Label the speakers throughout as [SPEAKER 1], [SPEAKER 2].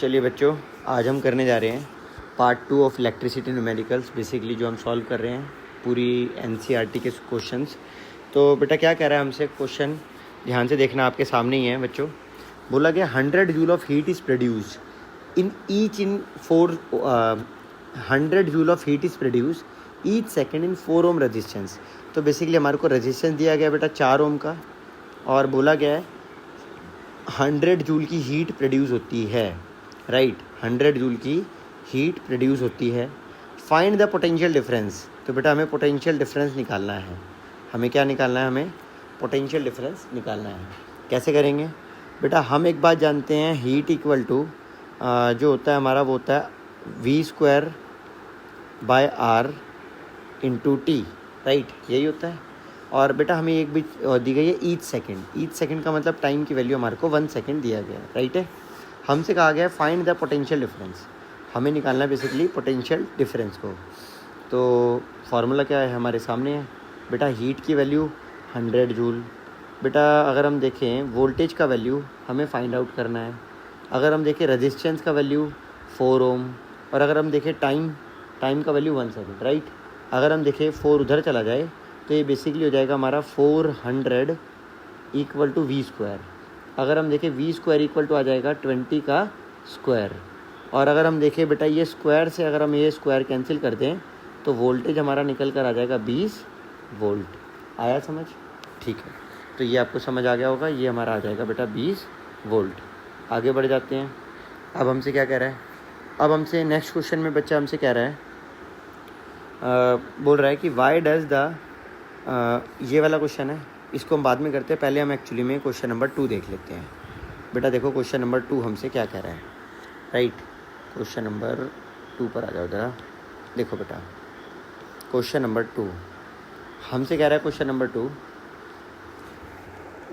[SPEAKER 1] चलिए बच्चों, आज हम करने जा रहे हैं part 2 of electricity numericals. Basically जो हम सॉल्व कर रहे हैं पूरी एनसीईआरटी के क्वेश्चंस। तो बेटा क्या कह रहा है हमसे क्वेश्चन, ध्यान से देखना, आपके सामने ही है बच्चों। बोला गया 100 joule of heat is produce in 100 joule of heat is produce each second in 4 ohm resistance. तो बेसिकली हमारे को रजिस्टेंस दिया गया बेटा 4 ओम का, और बोला गया है 100 जूल की हीट प्रोड्यूस होती है, राइट। 100 जूल की हीट प्रोड्यूस होती है। Find the potential difference. तो बेटा हमें पोटेंशियल डिफरेंस निकालना है। हमें क्या निकालना है? हमें पोटेंशियल डिफरेंस निकालना है। कैसे करेंगे बेटा? हम एक बात जानते हैं, हीट इक्वल टू जो होता है हमारा वो होता है V²/R इंटू टी, राइट, यही होता है। और बेटा हमें एक भी दी गई है ईच सेकेंड। ईच सेकेंड का मतलब टाइम की वैल्यू हमारे को 1 सेकेंड दिया गया है, राइट है। हमसे कहा गया है फाइंड द पोटेंशियल डिफरेंस। हमें निकालना है बेसिकली पोटेंशियल डिफरेंस को। तो फार्मूला क्या है? हमारे सामने है बेटा। हीट की वैल्यू 100 जूल। बेटा अगर हम देखें वोल्टेज का वैल्यू हमें फाइंड आउट करना है। अगर हम देखें रेजिस्टेंस का वैल्यू 4 ओम, और अगर हम देखें टाइम का वैल्यू 1 सेकेंड, राइट। अगर हम देखें 4 उधर चला जाए तो ये बेसिकली हो जाएगा हमारा 400 इक्वल टू V²। अगर हम देखें V² इक्वल टू आ जाएगा 20 का स्क्वायर। और अगर हम देखें बेटा ये स्क्वायर से अगर हम ये स्क्वायर कैंसिल कर दें तो वोल्टेज हमारा निकल कर आ जाएगा 20 वोल्ट। आया समझ? ठीक है, तो ये आपको समझ आ गया होगा। ये हमारा आ जाएगा बेटा 20 वोल्ट। आगे बढ़ जाते हैं। अब हमसे क्या कह रहा है? अब हमसे नेक्स्ट क्वेश्चन में बच्चा हमसे कह रहा है, बोल रहा है कि वाई डज द, ये वाला क्वेश्चन है, इसको हम बाद में करते हैं। पहले हम एक्चुअली में क्वेश्चन नंबर 2 देख लेते हैं। बेटा देखो क्वेश्चन नंबर 2 हमसे क्या कह रहा है, राइट। क्वेश्चन नंबर 2 पर आ जाओ ज़रा। देखो बेटा क्वेश्चन नंबर 2 हमसे कह रहा है, क्वेश्चन नंबर 2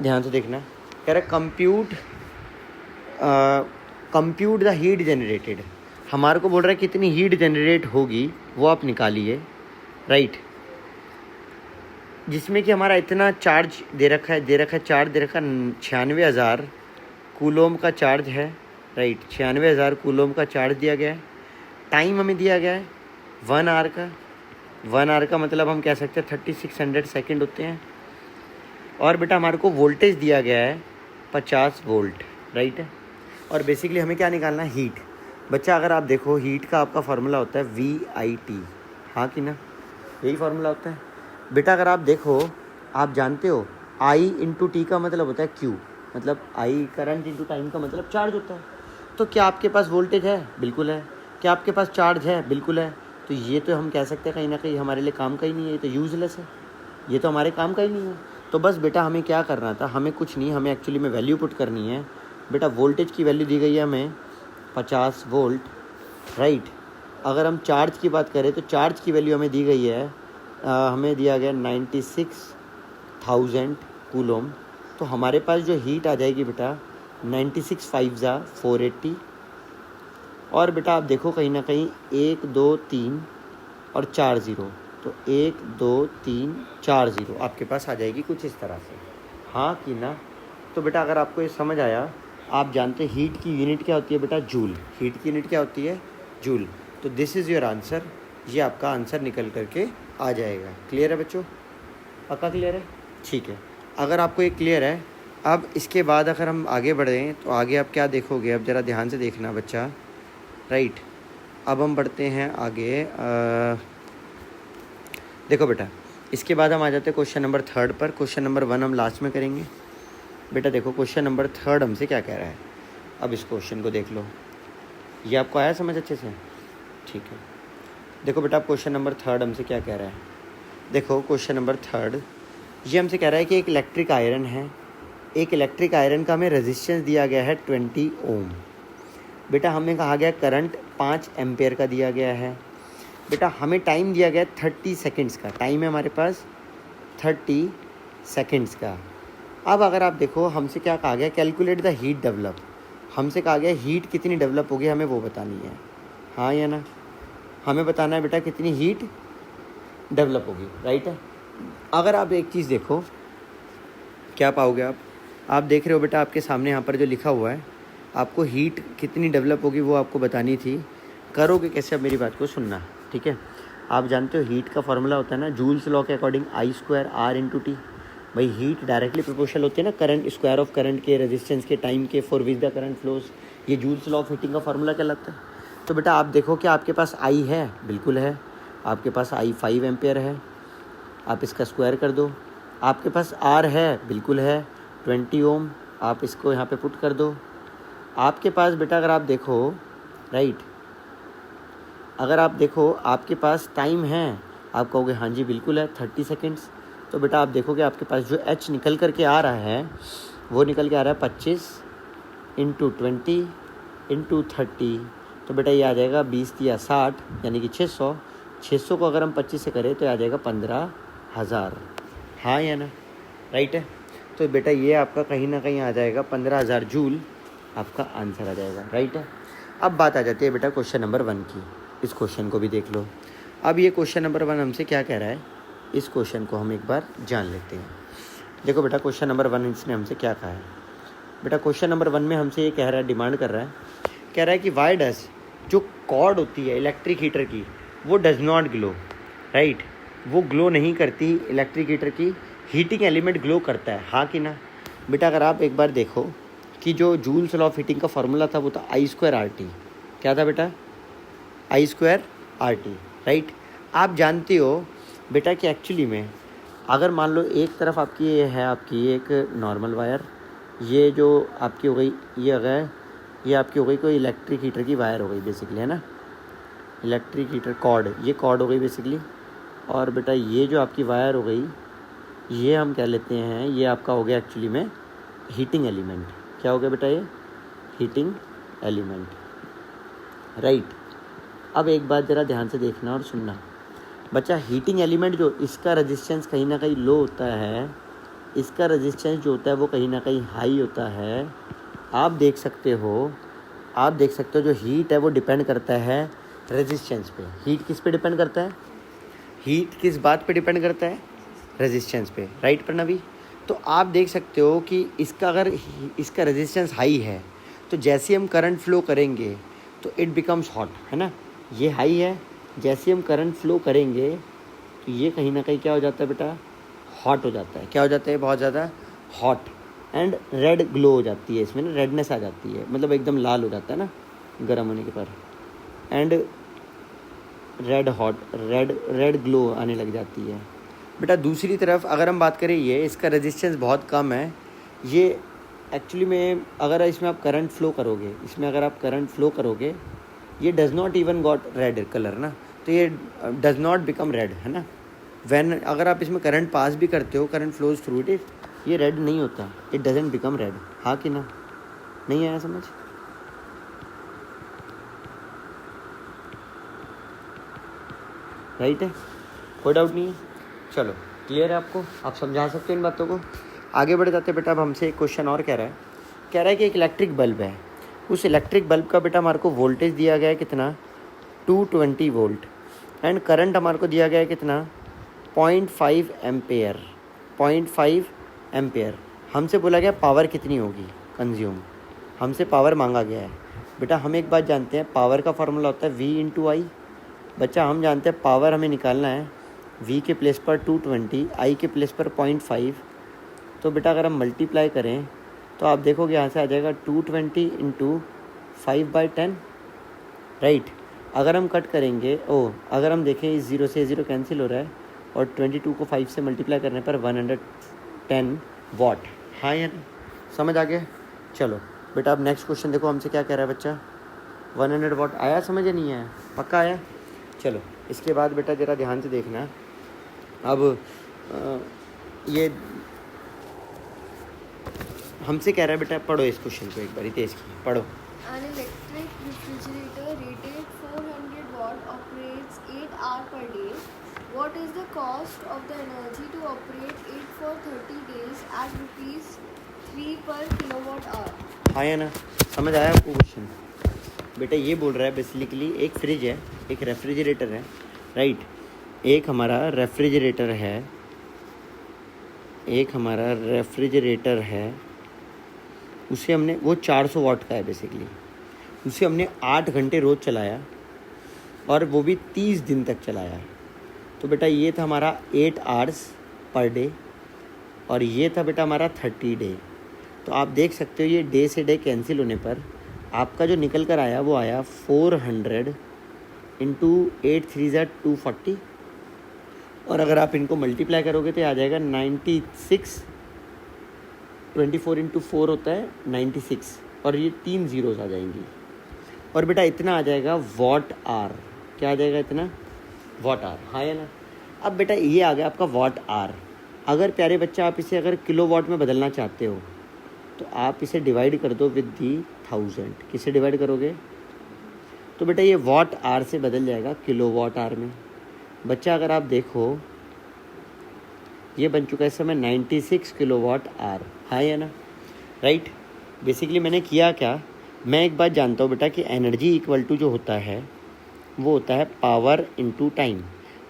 [SPEAKER 1] ध्यान से देखना। कह रहा है कंप्यूट द हीट जनरेटेड। हमारे को बोल रहा है कितनी हीट जनरेट होगी वो आप निकालिए, राइट। जिसमें कि हमारा इतना चार्ज दे रखा है 96,000 कूलोम का चार्ज है, राइट। 96,000 कूलोम का चार्ज दिया गया है। टाइम हमें दिया गया है 1 आवर का। 1 आवर का मतलब हम कह सकते हैं 3600 सेकेंड होते हैं। और बेटा हमारे को वोल्टेज दिया गया है 50 वोल्ट, राइट है। और बेसिकली हमें क्या निकालना है? हीट। बच्चा अगर आप देखो हीट का आपका फार्मूला होता है VIT, हाँ कि ना? यही फार्मूला होता है बेटा। अगर आप देखो, आप जानते हो I इंटू टी का मतलब होता है Q, मतलब I करंट इंटू टाइम का मतलब चार्ज होता है। तो क्या आपके पास वोल्टेज है? बिल्कुल है। क्या आपके पास चार्ज है? बिल्कुल है। तो ये तो हम कह सकते हैं कहीं ना कहीं हमारे लिए काम का ही नहीं है, ये तो यूजलेस है, ये तो हमारे काम का ही नहीं है। तो बस बेटा हमें क्या करना था? हमें कुछ नहीं, हमें एक्चुअली में वैल्यू पुट करनी है। बेटा वोल्टेज की वैल्यू दी गई है हमें 50 वोल्ट, राइट। अगर हम चार्ज की बात करें तो चार्ज की वैल्यू हमें दी गई है, हमें दिया गया 96,000 कूलोम। तो हमारे पास जो हीट आ जाएगी बेटा 96 5 480। और बेटा आप देखो कहीं ना कहीं 1 2 3 और 4 0, तो 1 2 3 4 0 आपके पास आ जाएगी कुछ इस तरह से, हाँ कि ना? तो बेटा अगर आपको ये समझ आया, आप जानते हैं हीट की यूनिट क्या होती है बेटा? जूल। हीट की यूनिट क्या होती है? जूल। तो दिस इज़ योर आंसर। ये आपका आंसर निकल करके आ जाएगा। क्लियर है बच्चों? पक्का क्लियर है? ठीक है। अगर आपको ये क्लियर है, अब इसके बाद अगर हम आगे बढ़ें तो आगे आप क्या देखोगे? अब ज़रा ध्यान से देखना बच्चा, राइट। अब हम बढ़ते हैं आगे। देखो बेटा इसके बाद हम आ जाते हैं क्वेश्चन नंबर 3 पर। क्वेश्चन नंबर 1 हम लास्ट में करेंगे। बेटा देखो क्वेश्चन नंबर 3 हमसे क्या कह रहा है। अब इस क्वेश्चन को देख लो, ये आपको आया समझ अच्छे से? ठीक है। देखो बेटा क्वेश्चन नंबर 3 हमसे क्या कह रहा है। देखो क्वेश्चन नंबर 3 ये हमसे कह रहा है कि एक इलेक्ट्रिक आयरन है। एक इलेक्ट्रिक आयरन का हमें रेजिस्टेंस दिया गया है 20 ओम। बेटा हमें कहा गया करंट 5 एम्पेयर का दिया गया है। बेटा हमें टाइम दिया गया 30 सेकेंड्स का। टाइम है हमारे पास 30 सेकेंड्स का। अब अगर आप देखो हमसे क्या कहा गया? Calculate the heat develop. हमसे कहा गया हीट कितनी डेवलप होगी, हमें वो बतानी है, हाँ या ना? हमें बताना है बेटा कितनी हीट डेवलप होगी, राइट है। अगर आप एक चीज़ देखो, क्या पाओगे आप देख रहे हो बेटा आपके सामने यहाँ पर जो लिखा हुआ है आपको हीट कितनी डेवलप होगी वो आपको बतानी थी। करोगे कैसे, अब मेरी बात को सुनना, ठीक है। आप जानते हो हीट का फॉर्मूला होता है ना जूल्स लॉ के अकॉर्डिंग I² R/T। भाई हीट डायरेक्टली प्रोपोर्शनल होती है ना करंट, स्क्वायर ऑफ करंट के, रेजिस्टेंस के, टाइम के, for which the current flows. ये जूल्स लॉ ऑफ हीटिंग का फॉर्मूला कहलाता है। तो बेटा आप देखो कि आपके पास I है, बिल्कुल है। आपके पास I 5 एम्पेयर है, आप इसका स्क्वायर कर दो। आपके पास R है, बिल्कुल है, 20 ओम, आप इसको यहाँ पे पुट कर दो। आपके पास बेटा अगर आप देखो, राइट, अगर आप देखो आपके पास टाइम है, आप कहोगे हाँ जी बिल्कुल है 30 सेकेंड्स। तो बेटा आप देखोगे आपके पास जो H निकल कर के आ रहा है वो निकल के आ रहा है 25 × 20 × 30। तो बेटा ये आ जाएगा 20 या 60 यानी कि 600। 600 को अगर हम 25 से करें तो आ जाएगा 15,000। हाँ या ना, राइट है। तो बेटा ये आपका कहीं ना कहीं आ जाएगा 15,000 जूल, आपका आंसर आ जाएगा, राइट है। अब बात आ जाती है बेटा क्वेश्चन नंबर 1 की। इस क्वेश्चन को भी देख लो। अब ये क्वेश्चन नंबर 1 हमसे क्या कह रहा है, इस क्वेश्चन को हम एक बार जान लेते हैं। देखो बेटा क्वेश्चन नंबर 1 इसने हमसे क्या कहा है। बेटा क्वेश्चन नंबर 1 में हमसे ये कह रहा है, डिमांड कर रहा है, कह रहा है कि वाई डज, जो कॉर्ड होती है इलेक्ट्रिक हीटर की वो डज नॉट ग्लो, राइट, वो ग्लो नहीं करती। इलेक्ट्रिक हीटर की हीटिंग एलिमेंट ग्लो करता है, हाँ कि ना। बेटा अगर आप एक बार देखो कि जो जूल्स लॉ ऑफ हीटिंग का फॉर्मूला था वो था I² RT। क्या था बेटा, I² RT, राइट। आप जानते हो बेटा कि एक्चुअली में अगर मान लो एक तरफ आपकी ये है, आपकी एक नॉर्मल वायर, ये जो आपकी हो गई, ये अगर ये आपकी हो गई कोई इलेक्ट्रिक हीटर की वायर हो गई बेसिकली, है ना, इलेक्ट्रिक हीटर कॉर्ड, ये कॉर्ड हो गई बेसिकली। और बेटा ये जो आपकी वायर हो गई ये हम कह लेते हैं ये आपका हो गया एक्चुअली में हीटिंग एलिमेंट। क्या हो गया बेटा, ये हीटिंग एलिमेंट, राइट। अब एक बात ज़रा ध्यान से देखना और सुनना बच्चा, हीटिंग एलिमेंट जो इसका रेजिस्टेंस कहीं ना कहीं लो होता है, इसका रेजिस्टेंस जो होता है वो कहीं ना कहीं हाई होता है। आप देख सकते हो जो हीट है वो डिपेंड करता है रेजिस्टेंस पे। हीट किस पे डिपेंड करता है, हीट किस बात पे डिपेंड करता है, रेजिस्टेंस पे, राइट प्रणवी। तो आप देख सकते हो कि इसका अगर इसका रेजिस्टेंस हाई है तो जैसे हम करंट फ्लो करेंगे तो इट बिकम्स हॉट, है ना, ये हाई है, जैसे हम करंट फ्लो करेंगे तो ये कहीं ना कहीं क्या हो जाता है बेटा, हॉट हो जाता है। क्या हो जाता है, बहुत ज़्यादा हॉट एंड रेड ग्लो हो जाती है, इसमें ना रेडनेस आ जाती है, मतलब एकदम लाल हो जाता है ना गर्म होने के पर, and red hot, red glow आने लग जाती है। बेटा दूसरी तरफ अगर हम बात करें, ये इसका रेजिस्टेंस बहुत कम है, ये एक्चुअली में अगर इसमें आप करंट फ्लो करोगे, इसमें अगर आप करंट फ्लो करोगे, ये does not even got red colour ना, तो ये डज़ नॉट बिकम रेड, है ना। व्हेन अगर आप इसमें करंट पास भी करते हो, करंट फ्लोज थ्रू इट, ये रेड नहीं होता, इट डजंट बिकम रेड, हाँ कि ना, नहीं आया समझ, राइट है, कोई डाउट नहीं है। चलो क्लियर है आपको, आप समझा सकते हो इन बातों को। आगे बढ़ जाते बेटा। अब हमसे एक क्वेश्चन और कह रहा है कि एक इलेक्ट्रिक बल्ब है, उस इलेक्ट्रिक बल्ब का बेटा हमारे को वोल्टेज दिया गया है कितना, 220 वोल्ट, एंड करंट हमारे को दिया गया है कितना, 0.5 एम्पेयर, 0.5 एम्पेयर। हमसे बोला गया पावर कितनी होगी कंज्यूम, हमसे पावर मांगा गया है। बेटा हम एक बात जानते हैं, पावर का फार्मूला होता है V × I। बच्चा हम जानते हैं पावर हमें निकालना है, V के प्लेस पर 220, I के प्लेस पर 0.5। तो बेटा अगर हम मल्टीप्लाई करें तो आप देखोगे यहाँ से आ जाएगा 220 × 5/10, राइट। अगर हम कट करेंगे, अगर हम देखें इस 0 से 0 कैंसिल हो रहा है, और 22 को 5 से मल्टीप्लाई करने पर 110 वाट, हाँ या नहीं, समझ आ गया। चलो बेटा अब नेक्स्ट क्वेश्चन देखो हमसे क्या कह रहा है बच्चा, 100 वाट आया, समझ या नहीं आया, पक्का आया। चलो इसके बाद बेटा ज़रा ध्यान से देखना। अब ये हमसे कह रहा है बेटा, पढ़ो इस क्वेश्चन को एक बार तेज की पढ़ो।
[SPEAKER 2] An electric refrigerator rated 400 watt operates 8 hours per day. What is the cost of the energy to operate it for 30 days at ₹3 per kilowatt hour?
[SPEAKER 1] हाँ या ना, समझ आया आपको क्वेश्चन। बेटा ये बोल रहा है बेसिकली एक फ्रिज है, एक रेफ्रिजरेटर है, राइट, एक हमारा रेफ्रिजरेटर है, उसे हमने, वो 400 वाट का है बेसिकली, उसे हमने 8 घंटे रोज़ चलाया और वो भी 30 दिन तक चलाया। तो बेटा ये था हमारा 8 आवर्स पर डे और ये था बेटा हमारा 30 डे। तो आप देख सकते हो ये डे से डे कैंसिल होने पर आपका जो निकल कर आया वो आया 400 इंटू 8 3 ज़ा 240 और अगर आप इनको मल्टीप्लाई करोगे तो आ जाएगा 96। 24 इंटू 4 होता है 96 और ये 3 ज़ीरोज़ आ जाएंगी और बेटा इतना आ जाएगा वॉट आर। क्या आ जाएगा इतना? What are. हाँ या ना? अब बेटा ये आ गया आपका वॉट आर। अगर प्यारे बच्चा आप इसे अगर किलो वॉट में बदलना चाहते हो तो आप इसे डिवाइड कर दो विद दी 1000। किसे डिवाइड करोगे? तो बेटा ये वॉट आर से बदल जाएगा किलो वॉट आर में। बच्चा अगर आप देखो ये बन चुका है इस समय 96 किलो वॉट आर। हाँ या ना? राइट। बेसिकली मैंने किया क्या, मैं एक बात जानता हूँ बेटा कि एनर्जी इक्वल टू जो होता है वो होता है पावर इनटू टाइम।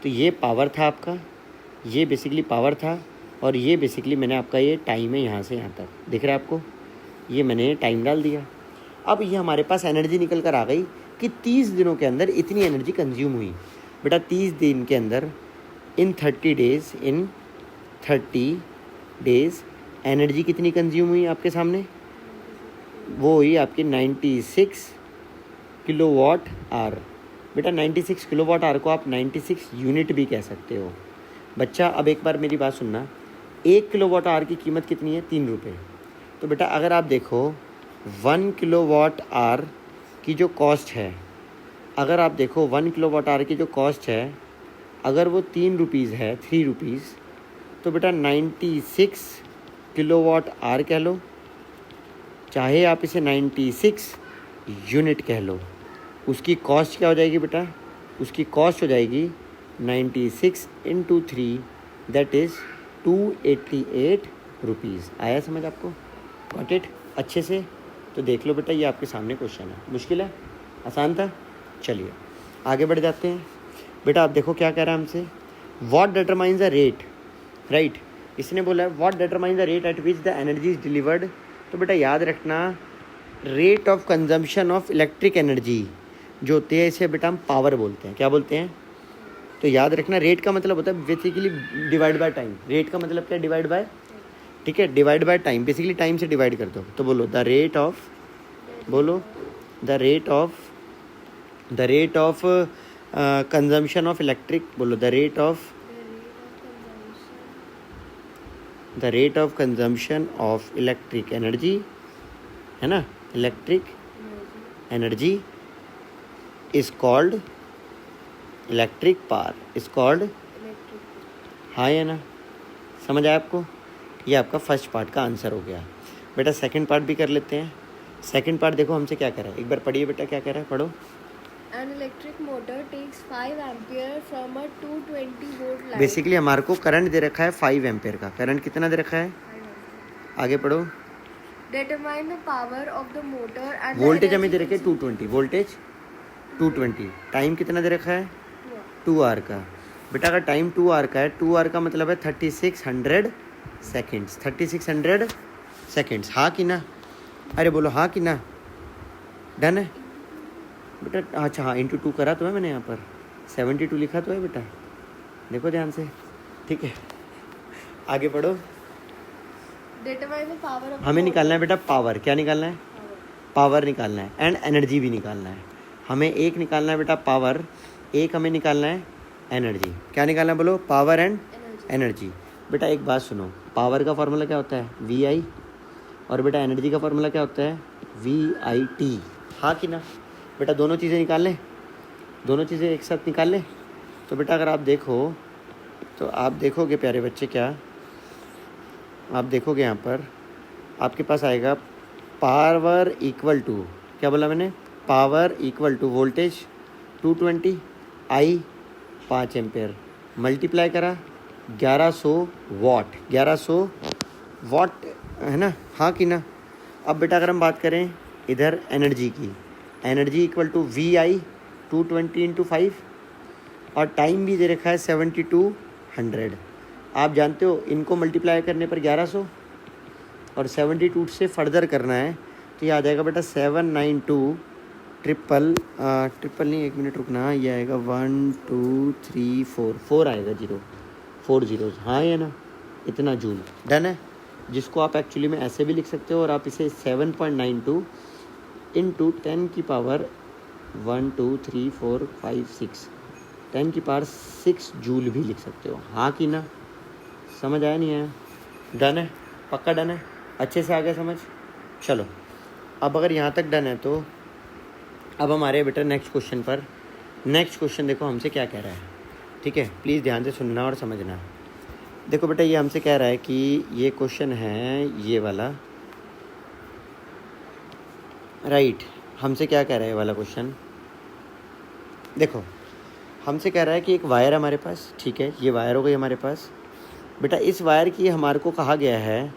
[SPEAKER 1] तो ये पावर था आपका, ये बेसिकली पावर था और ये बेसिकली मैंने आपका ये टाइम है यहाँ से यहाँ तक, दिख रहा है आपको? ये मैंने टाइम डाल दिया। अब ये हमारे पास एनर्जी निकल कर आ गई कि 30 दिनों के अंदर इतनी एनर्जी कंज्यूम हुई। बेटा 30 दिन के अंदर इन 30 डेज़ एनर्जी कितनी कंज्यूम हुई आपके सामने? वो हुई आपकी 96 किलोवाट आवर। बेटा 96 किलोवाट आवर को आप 96 यूनिट भी कह सकते हो। बच्चा अब एक बार मेरी बात सुनना, 1 किलोवाट आवर की कीमत कितनी है? 3 रुपये। तो बेटा अगर आप देखो 1 किलोवाट आवर की जो कॉस्ट है, अगर आप देखो 1 किलोवाट आवर की जो कॉस्ट है, अगर वो 3 रुपीज़ है, 3 रुपीज़, तो बेटा 96 किलोवाट आवर कह लो, चाहे आप इसे 96 यूनिट कह लो, उसकी कॉस्ट क्या हो जाएगी बेटा? उसकी कॉस्ट हो जाएगी 96 इंटू 3 दैट इज़ 288 रुपीज़। आया समझ आपको? Got it? अच्छे से तो देख लो बेटा, ये आपके सामने क्वेश्चन है। मुश्किल है? आसान था? चलिए आगे बढ़ जाते हैं। बेटा आप देखो क्या कह रहा है हमसे, what determines the rate, right. इसने बोला है what determines the rate at which the energy is delivered. तो बेटा याद रखना, rate of consumption of electric energy जो होती है इसे बेटा हम पावर बोलते हैं। क्या बोलते हैं? तो याद रखना रेट का मतलब होता है basically divide by time. Rate का मतलब क्या? डिवाइड बाय, ठीक है, divide by time. Basically time से डिवाइड कर दो। तो बोलो द रेट ऑफ, बोलो the rate of consumption of electric, बोलो the rate of consumption of electric energy, है ना, electric energy is called electric power, is called. हाँ या ना? समझ आया आपको? ये आपका फर्स्ट पार्ट का आंसर हो गया। बेटा सेकंड पार्ट भी कर लेते हैं। सेकंड पार्ट देखो हमसे क्या कह रहा है, एक बार पढ़िए बेटा, क्या कह रहा है, पढ़ो।
[SPEAKER 2] An electric motor takes 5 ampere from a 220 volt line.
[SPEAKER 1] Basically हमारे को करंट दे रखा है 5 एम्पेयर का। करंट कितना दे रखा है? आगे पढ़ो।
[SPEAKER 2] Determine the power of the motor and the
[SPEAKER 1] voltage हमें दे
[SPEAKER 2] energy
[SPEAKER 1] रखे है 220, वोल्टेज 220। टाइम कितना दे रखा है? 2 आवर का। बेटा अगर टाइम 2 आवर का है, 2 आवर का मतलब है 3600 सेकेंड्स। 3600 सेकेंड्स। हाँ कि ना? अरे बोलो हाँ कि ना? डन है बेटा? अच्छा हाँ, इंटू 2 करा तो है मैंने यहाँ पर, 72 लिखा तो है बेटा, देखो ध्यान से, ठीक है। आगे पढ़ो।
[SPEAKER 2] Determine the power of
[SPEAKER 1] हमें निकालना है बेटा पावर। क्या निकालना है? पावर निकालना है एंड एनर्जी भी निकालना है। हमें एक निकालना है बेटा पावर, एक हमें निकालना है एनर्जी। क्या निकालना है बोलो? Power and energy. बेटा एक बात सुनो, पावर का फार्मूला क्या होता है? VI, और बेटा एनर्जी का फार्मूला क्या होता है? VIT। हाँ कि ना? बेटा दोनों चीज़ें निकाल लें, दोनों चीज़ें एक साथ निकाल लें। तो बेटा अगर आप देखो तो आप देखोगे प्यारे बच्चे, क्या आप देखोगे यहाँ पर आपके पास आएगा पावर इक्वल टू, क्या बोला मैंने? Power equal to voltage 220, I 5 ampere, multiply करा 1100 वाट, 1100 वाट, है ना? हाँ कि ना? अब बेटा अगर हम बात करें इधर एनर्जी की, एनर्जी इक्वल टू VI 220 इंटू 5, और टाइम भी दे रखा है 7200। आप जानते हो इनको मल्टीप्लाई करने पर 1100, और 72 से फर्दर करना है तो ये आ जाएगा बेटा 792 ट्रिपल ट्रिपल नहीं, 1 मिनट रुकना, ये आएगा 1 2 3 4 आएगा, 4 जीरोज़, हाँ या ना, इतना जूल। डन है, जिसको आप एक्चुअली में ऐसे भी लिख सकते हो और आप इसे 7.92 इंटू 10 की पावर 1 2 3 4 5 6 10 की पावर 6 जूल भी लिख सकते हो, हाँ कि ना। समझ आया नहीं आया? डन है, पक्का डन है, अच्छे से आ गया समझ। चलो अब अगर यहाँ तक डन है तो अब हमारे बेटा नेक्स्ट क्वेश्चन पर। नेक्स्ट क्वेश्चन देखो हमसे क्या कह रहा है, ठीक है, प्लीज़ ध्यान से सुनना और समझना। देखो बेटा ये हमसे कह रहा है कि ये क्वेश्चन है ये वाला, राइट। हमसे क्या कह रहा है ये वाला क्वेश्चन, देखो हमसे कह रहा है कि एक वायर हमारे पास, ठीक है, ये वायर हो गई हमारे पास बेटा। इस वायर की हमारे को कहा गया है,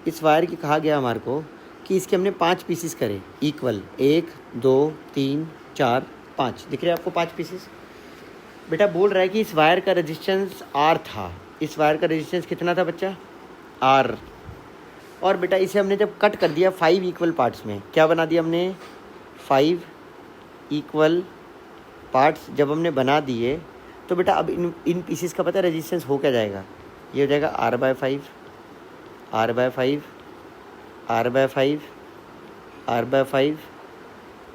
[SPEAKER 1] इस वायर की कहा गया हमारे को कि इसके हमने 5 पीसेस करे इक्वल, 1 2 3 4 5, दिख रहे हैं आपको 5 पीसेस। बेटा बोल रहा है कि इस वायर का रेजिस्टेंस R था, इस वायर का रेजिस्टेंस कितना था बच्चा, R। और बेटा इसे हमने जब कट कर दिया 5 इक्वल पार्ट्स में, क्या बना दिया हमने, 5 इक्वल पार्ट्स जब हमने बना दिए तो बेटा अब इन पीसेस का पता है रेजिस्टेंस हो क्या जाएगा, ये हो जाएगा R/5 R/5 R/5 R/5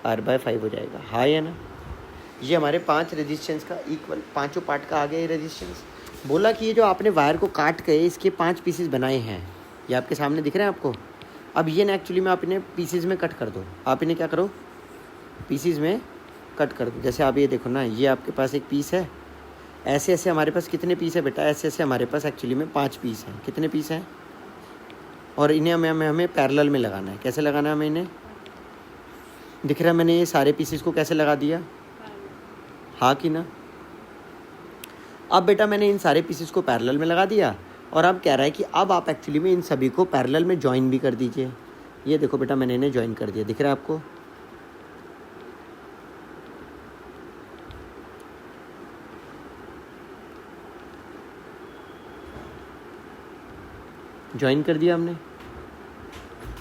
[SPEAKER 1] R/5 हो जाएगा, हाँ या ना। ये हमारे 5 रेजिस्टेंस का इक्वल, पांचों पार्ट का आ गया ये रेजिस्टेंस। बोला कि ये जो आपने वायर को काट के इसके 5 पीसेस बनाए हैं, ये आपके सामने दिख रहे हैं आपको। अब ये ना एक्चुअली में आप इन्हें पीसेस में कट कर दो, आप इन्हें क्या करो, पीसेस में कट कर दो। जैसे आप ये देखो ना, ये आपके पास एक पीस है, ऐसे ऐसे हमारे पास कितने पीस है बेटा, ऐसे ऐसे हमारे पास एक्चुअली में 5 पीस हैं। कितने पीस हैं, और इन्हें हमें पैरेलल में लगाना है। कैसे लगाना है हमें इन्हें, दिख रहा है मैंने ये सारे पीसेस को कैसे लगा दिया, हाँ कि ना। अब बेटा मैंने इन सारे पीसेस को पैरेलल में लगा दिया और अब कह रहा है कि अब आप एक्चुअली में इन सभी को पैरेलल में ज्वाइन भी कर दीजिए। ये देखो बेटा मैंने इन्हें ज्वाइन कर दिया, दिख रहा है आपको। ज्वाइन कर दिया हमने,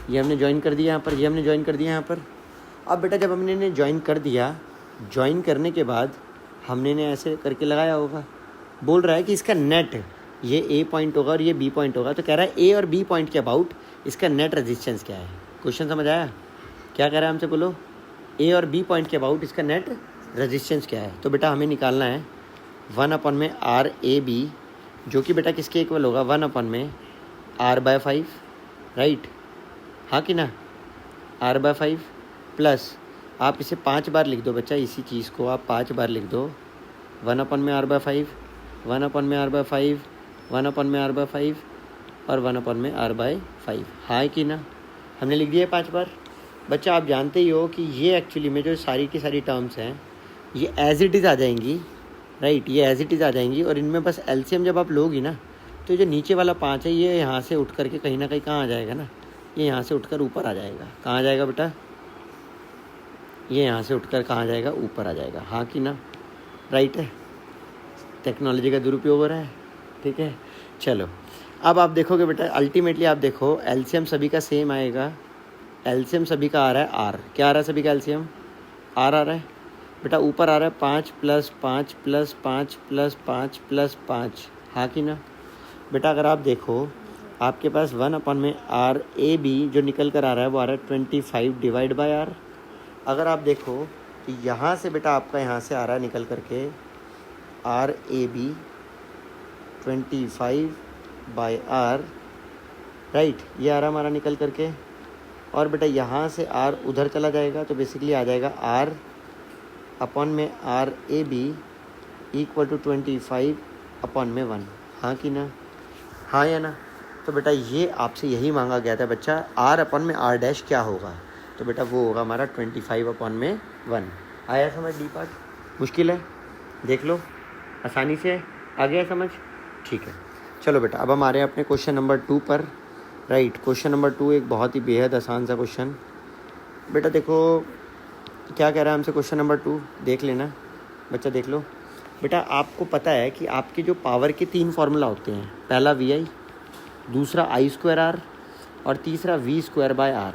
[SPEAKER 1] ये हमने ज्वाइन कर दिया यहाँ पर, ये हमने ज्वाइन कर दिया यहाँ पर। अब बेटा जब हमने इन्हें ज्वाइन कर दिया, ज्वाइन करने के बाद हमने इन्हें ऐसे करके लगाया होगा। बोल रहा है कि इसका नेट, ये ए पॉइंट होगा और ये बी पॉइंट होगा, तो कह रहा है ए और बी पॉइंट के अबाउट इसका नेट रेजिस्टेंस क्या है। क्वेश्चन समझ आया, क्या कह रहा है हमसे, बोलो, ए और बी पॉइंट के अबाउट इसका नेट रेजिस्टेंस क्या है। तो बेटा हमें निकालना है 1/RAB, जो कि बेटा किसके इक्वल होगा, 1/R/5, राइट, हाँ कि ना, R/5 प्लस आप इसे 5 बार लिख दो बच्चा, इसी चीज़ को आप 5 बार लिख दो, 1/R/5 1/R/5 1/R/5 और 1/R/5, हाँ कि ना। हमने लिख दिया 5 बार। बच्चा आप जानते ही हो कि ये एक्चुअली में जो सारी की सारी टर्म्स हैं ये एज इट इज़ आ जाएंगी, राइट, ये एज इट इज़ आ जाएंगी और इनमें बस एलसीएम जब आप लोगी ना तो जो नीचे वाला 5 है ये यहाँ से उठ करके कहीं ना कहीं कहाँ आ जाएगा ना, ये यहाँ से उठकर ऊपर आ जाएगा। कहाँ आ जाएगा बेटा, ये यहाँ से उठकर कहाँ जाएगा, ऊपर आ जाएगा, हाँ कि ना, राइट है। टेक्नोलॉजी का दुरुपयोग हो रहा है, ठीक है। चलो अब आप देखोगे बेटा, अल्टीमेटली आप देखो एलसीएम सभी का सेम आएगा, एलसीएम सभी का आ रहा है आर। क्या आ रहा है सभी का एलसीएम, आर आ रहा है बेटा। ऊपर आ रहा है 5 + 5 + 5 + 5 + 5, हाँ कि ना बेटा। अगर आप देखो आपके पास 1/RAB जो निकल कर आ रहा है वो आ रहा है 25/R। अगर आप देखो तो यहाँ से बेटा आपका यहाँ से आ रहा है निकल करके RAB 25/R, राइट, ये आ रहा हमारा निकल करके। और बेटा यहाँ से R उधर चला जाएगा तो बेसिकली आ जाएगा R/RAB = 25/1, हाँ कि ना, हाँ या ना। तो बेटा ये आपसे यही मांगा गया था बच्चा, R/R' क्या होगा, तो बेटा वो होगा हमारा 25/1। आया समझ डी पार्ट, मुश्किल है, देख लो आसानी से आ गया समझ, ठीक है। चलो बेटा अब हम आ रहे हैं अपने क्वेश्चन नंबर 2 पर, राइट। क्वेश्चन नंबर 2 एक बहुत ही बेहद आसान सा क्वेश्चन। बेटा देखो क्या कह रहा है हमसे क्वेश्चन नंबर 2, देख लेना बच्चा, देख लो बेटा। आपको पता है कि आपकी जो पावर के 3 फार्मूला होते हैं, पहला VI, दूसरा I²R और तीसरा v स्क्वायर बाय r।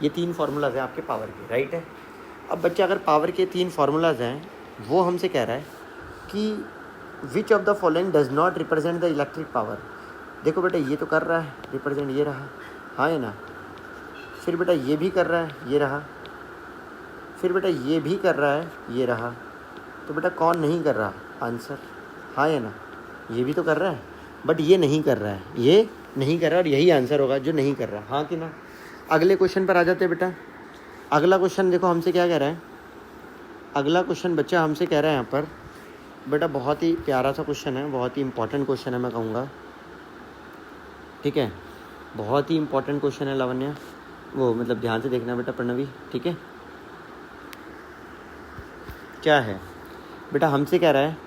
[SPEAKER 1] ये 3 फार्मूलाज हैं आपके पावर के, राइट है। अब बच्चा अगर पावर के 3 फार्मूलाज हैं, वो हमसे कह रहा है कि which of the following does not represent the electric power. देखो बेटा ये तो कर रहा है रिप्रेजेंट, ये रहा, हाँ है ना। फिर बेटा ये भी कर रहा है, ये रहा। फिर बेटा ये भी कर रहा है, ये रहा। तो बेटा कौन नहीं कर रहा, आंसर, हाँ है ना। ये भी तो कर रहा है बट ये नहीं कर रहा है, ये नहीं कर रहा, और यही आंसर होगा जो नहीं कर रहा, हाँ कि ना। अगले क्वेश्चन पर आ जाते हैं बेटा। अगला क्वेश्चन देखो हमसे क्या कह रहा है। अगला क्वेश्चन बच्चा हमसे कह रहा है यहाँ पर बेटा, बहुत ही प्यारा सा क्वेश्चन है, बहुत ही इंपॉर्टेंट क्वेश्चन है मैं कहूँगा, ठीक है। बहुत ही इंपॉर्टेंट क्वेश्चन है लावण्या, वो मतलब ध्यान से देखना बेटा प्रणवी, ठीक है। क्या है बेटा, हमसे कह रहा है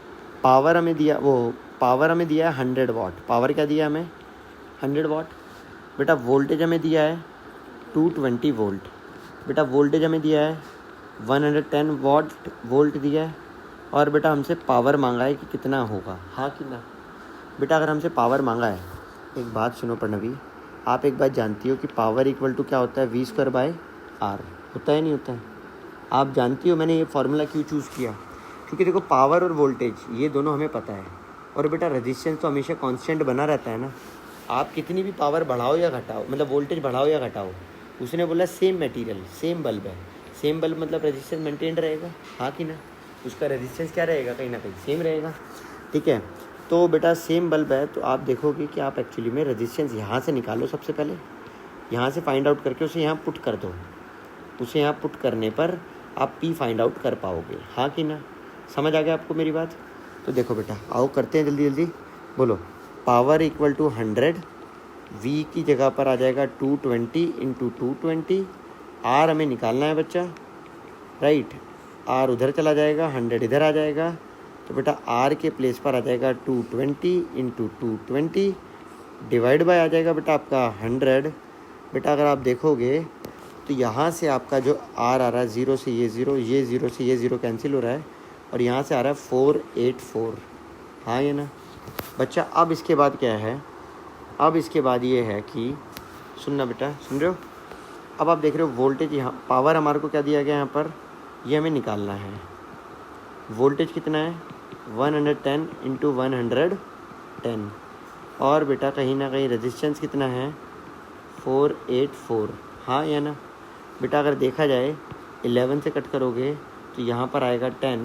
[SPEAKER 1] पावर हमें दिया, वो पावर हमें दिया है 100 वाट। पावर क्या दिया हमें, 100 वाट। बेटा वोल्टेज हमें दिया है 220 वोल्ट। बेटा वोल्टेज हमें दिया है 110 वोल्ट दिया है। और बेटा हमसे पावर मांगा है कि कितना होगा, हाँ कि ना। बेटा अगर हमसे पावर मांगा है, एक बात सुनो प्रणवी, आप एक बात जानती हो कि पावर इक्वल टू क्या होता है, v स्क्वायर बाय r। होता है नहीं होता है, आप जानती हो। मैंने ये फार्मूला क्यों चूज़ किया, क्योंकि देखो पावर और वोल्टेज ये दोनों हमें पता है, और बेटा रेजिस्टेंस तो हमेशा कांस्टेंट बना रहता है ना। आप कितनी भी पावर बढ़ाओ या घटाओ, मतलब वोल्टेज बढ़ाओ या घटाओ, उसने बोला सेम मटेरियल सेम बल्ब है, सेम बल्ब मतलब रेजिस्टेंस मेंटेन रहेगा, हाँ कि ना। उसका रेजिस्टेंस क्या रहेगा, कहीं ना कहीं सेम रहेगा, ठीक है। तो बेटा सेम बल्ब है, तो आप देखोगे कि आप एक्चुअली में रेजिस्टेंस यहाँ से निकालो, सबसे पहले यहाँ से फाइंड आउट करके उसे यहाँ पुट कर दो। उसे यहाँ पुट करने पर आप P फाइंड आउट कर पाओगे, हाँ कि ना। समझ आ गया आपको मेरी बात। तो देखो बेटा आओ करते हैं जल्दी जल्दी, बोलो। पावर इक्वल टू 100, V की जगह पर आ जाएगा 220 इंटू 220। R हमें निकालना है बच्चा, राइट। R उधर चला जाएगा, 100 इधर आ जाएगा, तो बेटा R के प्लेस पर आ जाएगा 220 इंटू 220 डिवाइड बाय आ जाएगा बेटा आपका 100। बेटा अगर आप देखोगे तो यहाँ से आपका जो R आ रहा है, 0 से ये 0, ये 0 से ये 0 कैंसिल हो रहा है, और यहाँ से आ रहा है 484, हाँ ये ना बच्चा। अब इसके बाद क्या है, अब इसके बाद ये है कि सुनना बेटा, सुन रहे हो। अब आप देख रहे हो वोल्टेज, यहाँ पावर हमारे को क्या दिया गया यहाँ पर, ये हमें निकालना है। वोल्टेज कितना है 110 इंटू 110, और बेटा कहीं ना कहीं रेजिस्टेंस कितना है 484, हाँ या ना। बेटा अगर देखा जाए 11 से कट करोगे तो यहाँ पर आएगा 10,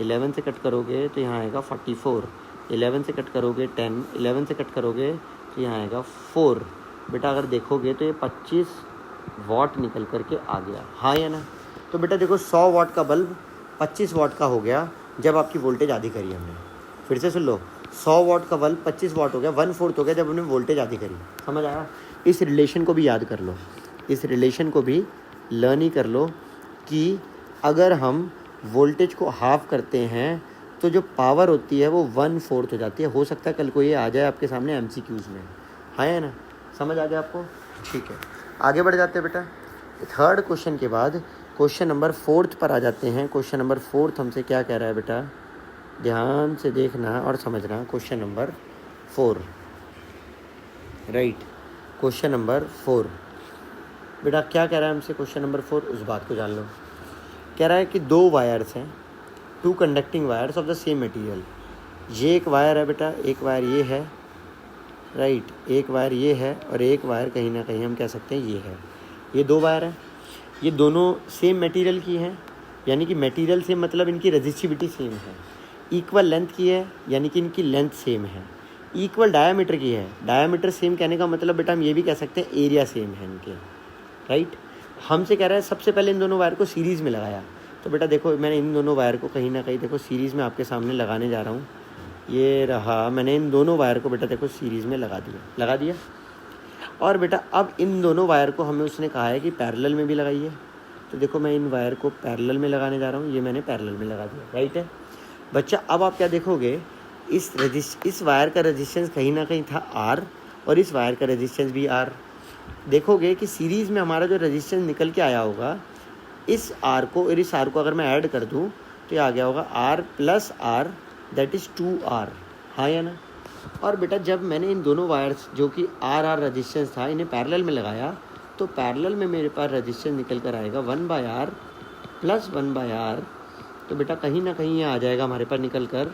[SPEAKER 1] 11 से कट करोगे तो यहाँ आएगा 44, 11 से कट करोगे 10, 11 से कट करोगे तो यहाँ आएगा 4। बेटा अगर देखोगे तो ये 25 वाट निकल करके आ गया, हाँ या ना। तो बेटा देखो 100 वाट का बल्ब 25 वाट का हो गया जब आपकी वोल्टेज आधी करी हमने। फिर से सुन लो, 100 वाट का बल्ब 25 वाट हो गया, 1/4 हो गया जब हमने वोल्टेज आधी करी। समझ आया। इस रिलेशन को भी याद कर लो, इस रिलेशन को भी लर्न ही कर लो कि अगर हम वोल्टेज को हाफ करते हैं तो जो पावर होती है वो 1/4 हो जाती है। हो सकता है कल को ये आ जाए आपके सामने MCQs में, हाँ या ना। समझ आ गया आपको, ठीक है। आगे बढ़ जाते हैं बेटा। थर्ड क्वेश्चन के बाद क्वेश्चन नंबर 4 पर आ जाते हैं। क्वेश्चन नंबर 4 हमसे क्या कह रहा है बेटा, ध्यान से देखना और समझना। Question number 4, right. Question number 4 बेटा क्या कह रहा है हमसे, क्वेश्चन नंबर 4, उस बात को जान लो। कह रहा है कि 2 वायर्स हैं, 2 conducting wires of the same material. ये एक वायर है बेटा, एक वायर ये है, राइट, एक वायर ये है, और एक वायर कहीं ना कहीं हम कह सकते हैं ये है। ये 2 वायर हैं, ये दोनों सेम मटेरियल की हैं, यानी कि मटेरियल सेम मतलब इनकी रेजिस्टिविटी सेम है। इक्वल लेंथ की है, यानी कि इनकी लेंथ सेम है। इक्वल डायामीटर की है, डायामीटर सेम कहने का मतलब बेटा हम ये भी कह सकते हैं एरिया सेम है इनके, राइट। हमसे कह रहा है सबसे पहले इन दोनों वायर को सीरीज़ में लगाया। तो बेटा देखो मैंने इन दोनों वायर को कहीं ना कहीं देखो सीरीज़ में आपके सामने लगाने जा रहा हूँ। ये रहा, मैंने इन दोनों वायर को बेटा देखो सीरीज़ में लगा दिया। और बेटा अब इन दोनों वायर को हमें उसने कहा है कि पैरेलल में भी लगाइए। तो देखो मैं इन वायर को पैरेलल में लगाने जा रहा हूँ, ये मैंने पैरेलल में लगा दिया, राइट है बच्चा। अब आप क्या देखोगे, इस वायर का रेजिस्टेंस कहीं ना कहीं था R, और इस वायर का रेजिस्टेंस भी R। देखोगे कि सीरीज़ में हमारा जो रेजिस्टेंस निकल के आया होगा, इस R को और इस R को अगर मैं ऐड कर दूं तो ये आ गया होगा R + R, that is 2R, हाँ या ना। और बेटा जब मैंने इन दोनों वायर्स जो कि आर आर रजिस्टेंस था इन्हें पैरेलल में लगाया तो पैरेलल में मेरे पास रजिस्टेंस निकल कर आएगा 1/r प्लस 1/r। तो बेटा कहीं ना कहीं ये आ जाएगा हमारे पास निकल कर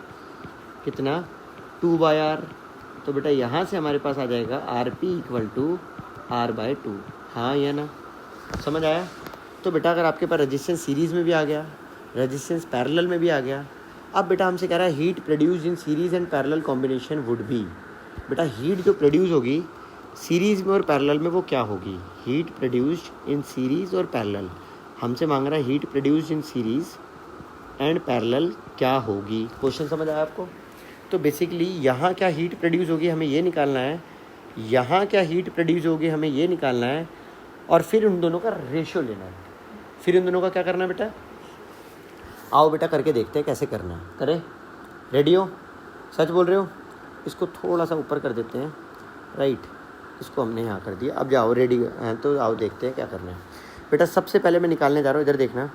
[SPEAKER 1] कितना 2/r। तो बेटा यहाँ से हमारे पास आ जाएगा RP इक्वल टू R/2। हाँ या ना, समझ आया? तो बेटा अगर आपके पास रजिस्टेंस सीरीज़ में भी आ गया, रजिस्टेंस पैरेलल में भी आ गया, अब बेटा हमसे कह रहा है heat produce in series and parallel combination would be. बेटा हीट जो प्रोड्यूस होगी सीरीज़ में और पैरेलल में वो क्या होगी? हीट प्रोड्यूस्ड इन सीरीज़ और पैरेलल, हमसे मांग रहा है heat produced in series and parallel क्या होगी। क्वेश्चन समझ आया आपको? तो बेसिकली यहाँ क्या हीट प्रोड्यूस होगी हमें ये निकालना है, यहाँ क्या हीट प्रोड्यूस होगी हमें ये निकालना है, और फिर उन दोनों का रेशियो लेना है। फिर उन दोनों का क्या करना है बेटा? आओ बेटा करके देखते हैं कैसे करना है। करें? रेडी हो? सच बोल रहे हो? इसको थोड़ा सा ऊपर कर देते हैं, राइट, इसको हमने यहाँ कर दिया। अब जाओ रेडी हैं तो आओ देखते हैं क्या करना है। बेटा सबसे पहले मैं निकालने जा रहा हूँ, इधर देखना।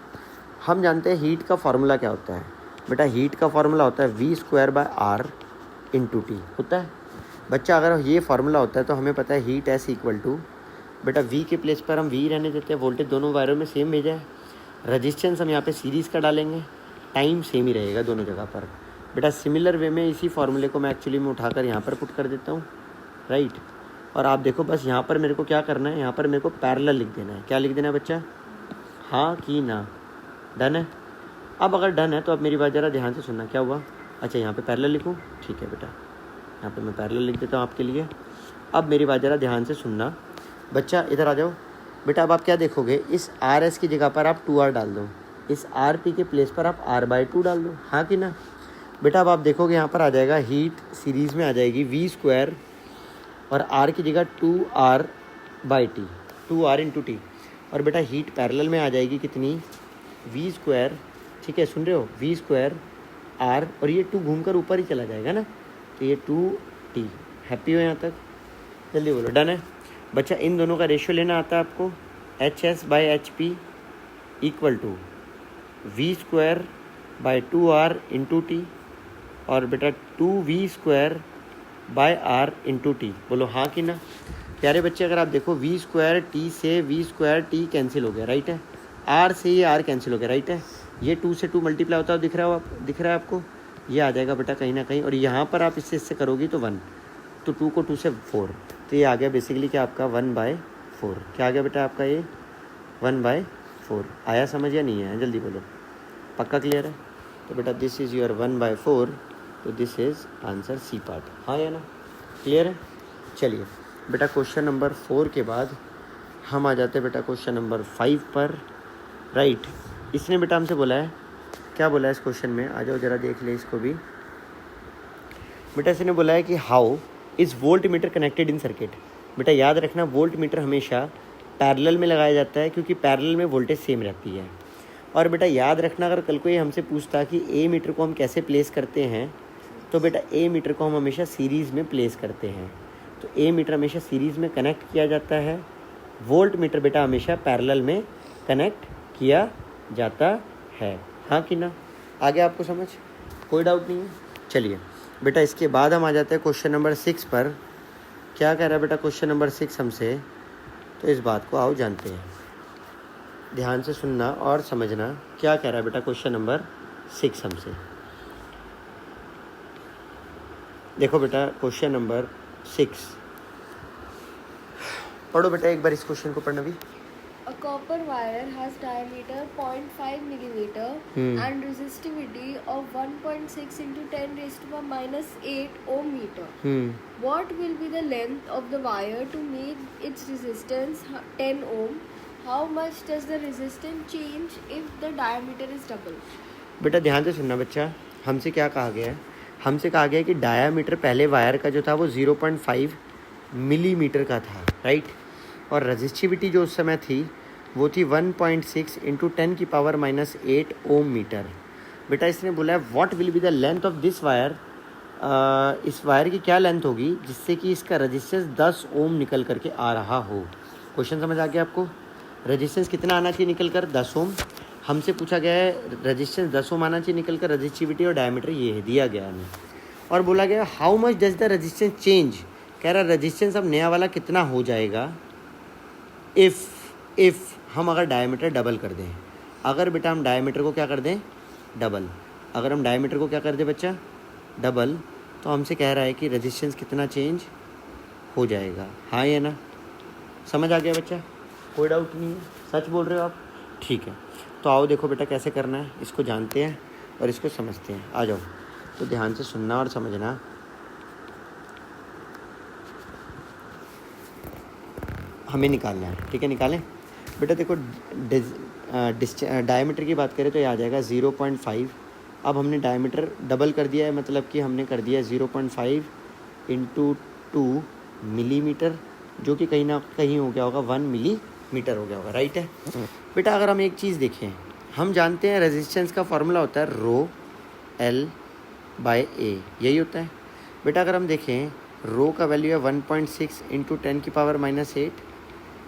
[SPEAKER 1] हम जानते हैं हीट का फार्मूला क्या होता है। बेटा हीट का फार्मूला होता है V²/R × T होता है। बच्चा अगर ये फार्मूला होता है तो हमें पता है हीट S इक्वल टू, बेटा V के प्लेस पर हम V रहने देते हैं, वोल्टेज दोनों वायरों में सेम भेजा है, रजिस्टेंस हम यहाँ पे सीरीज़ का डालेंगे, टाइम सेम ही रहेगा दोनों जगह पर। बेटा सिमिलर वे में इसी फार्मूले को मैं एक्चुअली में उठाकर यहाँ पर पुट कर देता हूँ, राइट। और आप देखो बस यहाँ पर मेरे को क्या करना है, यहाँ पर मेरे को पैरेलल लिख देना है। क्या लिख देना है बच्चा? हाँ कि ना? डन है? अब अगर डन है तो अब मेरी बात ज़रा ध्यान से सुनना। क्या हुआ? अच्छा यहाँ पे पैरेलल लिखूँ, ठीक है बेटा, यहाँ पे मैं पैरेलल लिख देता हूँ आपके लिए। अब मेरी बात ज़रा ध्यान से सुनना बच्चा, इधर आ जाओ बेटा। अब आप क्या देखोगे, इस RS की जगह पर आप 2R डाल दो, इस RP के प्लेस पर आप R/2 डाल दो, हाँ कि ना? बेटा अब आप देखोगे यहाँ पर आ जाएगा हीट सीरीज़ में आ जाएगी V² और R की जगह 2R/T, 2R × T। और बेटा हीट पैरेलल में आ जाएगी कितनी? V², ठीक है सुन रहे हो, V² R, और ये 2 घूमकर ऊपर ही चला जाएगा ना, तो ये 2T। हैप्पी हो यहाँ तक? जल्दी बोलो। डन है बच्चा? इन दोनों का रेशियो लेना आता है आपको, HS/HP equal to V²/2R × T, और बेटा 2V² R × T। बोलो हाँ कि ना? प्यारे बच्चे अगर आप देखो V² T से V² T कैंसिल हो गया, राइट है। R से ये R कैंसिल हो गया, राइट है। ये 2 से 2 मल्टीप्लाई होता है, दिख रहा है आपको? ये आ जाएगा बेटा कहीं ना कहीं, और यहाँ पर आप इससे करोगी तो 1, तो 2 को 2 से 4, तो ये आ गया बेसिकली क्या आपका 1/4। क्या आ गया बेटा आपका? ये 1/4 आया, समझ या नहीं आया? जल्दी बोलो। पक्का क्लियर है? तो बेटा दिस इज़ योर 1/4, तो this is answer C part. हाँ या ना? क्लियर है? चलिए बेटा क्वेश्चन नंबर 4 के बाद हम आ जाते हैं बेटा क्वेश्चन नंबर 5 पर, राइट। इसने बेटा हमसे बोला है, क्या बोला है इस क्वेश्चन में? आ जाओ ज़रा देख ले इसको भी। बेटा इसने बोला है कि how is volt meter connected in circuit. बेटा याद रखना वोल्ट मीटर हमेशा पैरेलल में लगाया जाता है क्योंकि पैरेलल में वोल्टेज सेम रहती है। और बेटा याद रखना अगर कल को ये हमसे पूछता कि ए मीटर को हम कैसे प्लेस करते हैं, तो बेटा ए मीटर को हम हमेशा सीरीज़ में प्लेस करते हैं। तो ए मीटर हमेशा सीरीज़ में कनेक्ट किया जाता है, वोल्ट मीटर बेटा हमेशा पैरेलल में कनेक्ट किया जाता है। हाँ कि ना? आ गया आपको समझ? कोई डाउट नहीं है? चलिए बेटा इसके बाद हम आ जाते हैं क्वेश्चन नंबर 6 पर। क्या कह रहा है बेटा क्वेश्चन नंबर 6 हमसे? तो इस बात को आओ जानते हैं, ध्यान से सुनना और समझना। क्या कह रहा है बेटा क्वेश्चन नंबर 6 हमसे? देखो बेटा क्वेश्चन नंबर 6 पढ़ो बेटा, एक बार इस क्वेश्चन को पढ़ना भी।
[SPEAKER 2] A copper wire has diameter 0.5 millimeter and resistivity of 1.6 into 10 raised to the minus 8 ohm meter. What will be the length of the wire to make its resistance 10 ohm? How much does the resistance change if the diameter is double?
[SPEAKER 1] बेटा ध्यान से सुनना बच्चा, हमसे क्या कहा गया है? हमसे कहा गया है कि डायामीटर पहले वायर का जो था वो 0.5 मिलीमीटर का था, राइट। और रजिस्टिविटी जो उस समय थी वो थी 1.6 इंटू 10 की पावर माइनस 8 ओम मीटर। बेटा इसने बोला है what will be the length of this wire, इस वायर की क्या लेंथ होगी जिससे कि इसका रजिस्टेंस 10 ओम निकल करके आ रहा हो। क्वेश्चन समझ आ गया आपको? रजिस्टेंस कितना आना चाहिए निकल कर? 10 ओम। हमसे पूछा गया है रजिस्टेंस 10 ओम आना चाहिए निकल कर, रजिस्टिविटी और डायमीटर ये है दिया गया हमें। और बोला गया how much does the resistance change, कह रहा रेजिस्टेंस अब नया वाला कितना हो जाएगा इफ़ हम अगर डायमीटर डबल कर दें। अगर बेटा हम डायमीटर को क्या कर दें डबल, अगर हम डायमीटर को क्या कर दें बच्चा डबल, तो हमसे कह रहा है कि रेजिस्टेंस कितना चेंज हो जाएगा। हाँ या ना, समझ आ गया बच्चा, कोई डाउट नहीं है, सच बोल रहे हो आप, ठीक है। तो आओ देखो बेटा कैसे करना है, इसको जानते हैं और इसको समझते हैं। आ जाओ, तो ध्यान से सुनना और समझना। हमें निकालना है, ठीक है, निकालें बेटा। देखो डायमीटर की बात करें तो ये आ जाएगा 0.5। अब हमने डायमीटर डबल कर दिया है, मतलब कि हमने कर दिया 0.5 इंटू 2 मिलीमीटर, जो कि कहीं ना कहीं हो गया होगा 1 मिलीमीटर हो गया होगा, राइट है बेटा। अगर हम एक चीज़ देखें, हम जानते हैं रेजिस्टेंस का फॉर्मूला होता है रो एल बाय ए, यही होता है बेटा। अगर हम देखें रो का वैल्यू है 1.6 इंटू 10⁻⁸,